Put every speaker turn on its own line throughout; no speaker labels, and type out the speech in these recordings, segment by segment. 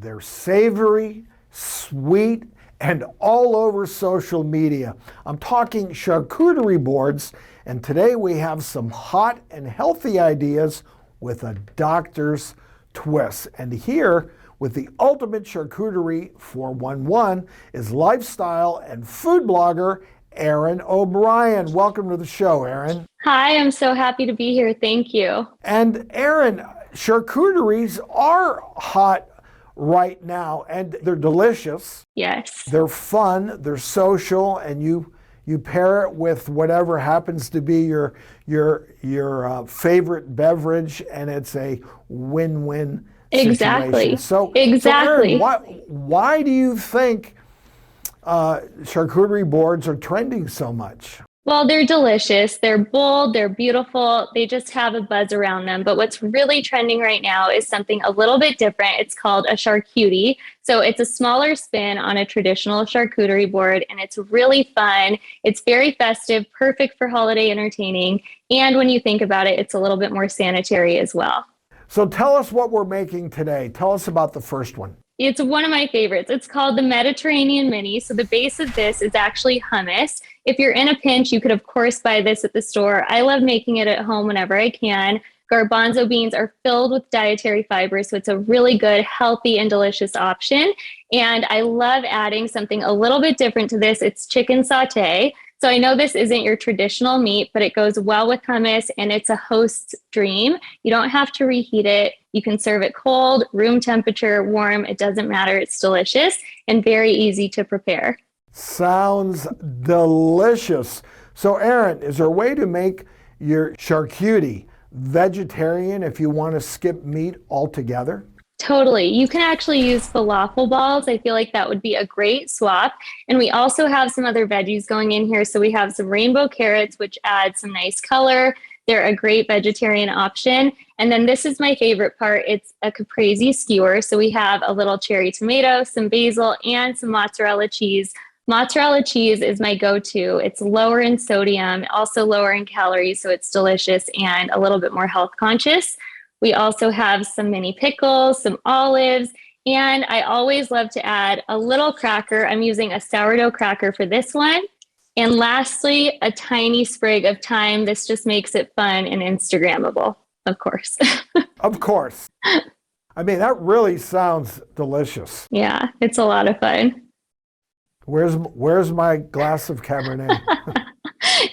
They're savory, sweet, and all over social media. I'm talking charcuterie boards, and today we have some hot and healthy ideas with a doctor's twist. And here, with the ultimate charcuterie 411, is lifestyle and food blogger Erin O'Brien. Welcome to the show, Erin.
Hi, I'm so happy to be here. Thank you.
And Erin, charcuteries are hot right now, and they're delicious.
Yes.
They're fun, they're social, and you pair it with whatever happens to be your favorite beverage, and it's a win-win
Exactly.
situation.
Exactly.
So Erin, why do you think charcuterie boards are trending so much?
Well, they're delicious. They're bold. They're beautiful. They just have a buzz around them. But what's really trending right now is something a little bit different. It's called a charcutie. So it's a smaller spin on a traditional charcuterie board, and it's really fun. It's very festive, perfect for holiday entertaining. And when you think about it, it's a little bit more sanitary as well.
So tell us what we're making today. Tell us about the first one.
It's one of my favorites. It's called the Mediterranean Mini. So the base of this is actually hummus. If you're in a pinch, you could of course buy this at the store. I love making it at home whenever I can. Garbanzo beans are filled with dietary fiber, so it's a really good, healthy, and delicious option. And I love adding something a little bit different to this. It's chicken sauté. So I know this isn't your traditional meat, but it goes well with hummus, and it's a host's dream. You don't have to reheat it. You can serve it cold, room temperature, warm. It doesn't matter. It's delicious and very easy to prepare.
Sounds delicious. So Erin, is there a way to make your charcutie vegetarian if you want to skip meat altogether?
Totally. You can actually use falafel balls. I feel like that would be a great swap. And we also have some other veggies going in here. So we have some rainbow carrots, which add some nice color. They're a great vegetarian option. And then this is my favorite part. It's a Caprese Skewer. So we have a little cherry tomato, some basil, and some mozzarella cheese. Mozzarella cheese is my go-to. It's lower in sodium, also lower in calories, so it's delicious and a little bit more health conscious. We also have some mini pickles, some olives, and I always love to add a little cracker. I'm using a sourdough cracker for this one. And lastly, a tiny sprig of thyme. This just makes it fun and Instagrammable, of course.
Of course. I mean, that really sounds delicious.
Yeah, it's a lot of fun.
Where's my glass of Cabernet?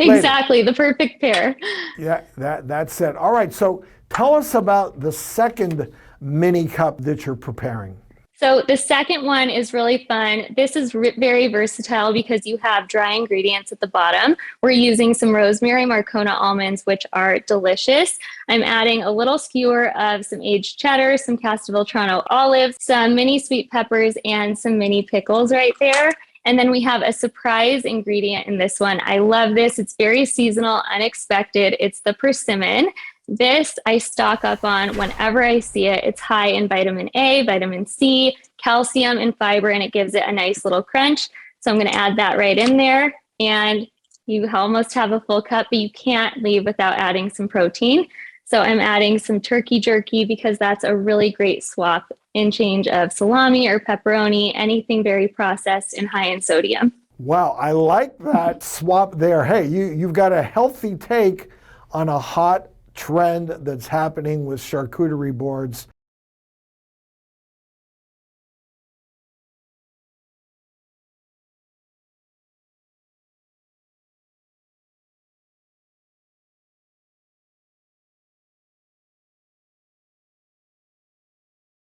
Exactly, the perfect pair.
Yeah, that's it. All right, so tell us about the second mini cup that you're preparing.
So the second one is really fun. This is very versatile because you have dry ingredients at the bottom. We're using some rosemary Marcona almonds, which are delicious. I'm adding a little skewer of some aged cheddar, some Castelvetrano olives, some mini sweet peppers, and some mini pickles right there. And then we have a surprise ingredient in this one. I love this. It's very seasonal, unexpected. It's the persimmon. This I stock up on whenever I see it. It's high in vitamin A, vitamin C, calcium, and fiber, and it gives it a nice little crunch. So I'm going to add that right in there. And you almost have a full cup, but you can't leave without adding some protein. So I'm adding some turkey jerky because that's a really great swap in change of salami or pepperoni, anything very processed and high in sodium.
Wow, I like that swap there. Hey, you've got a healthy take on a hot trend that's happening with charcuterie boards.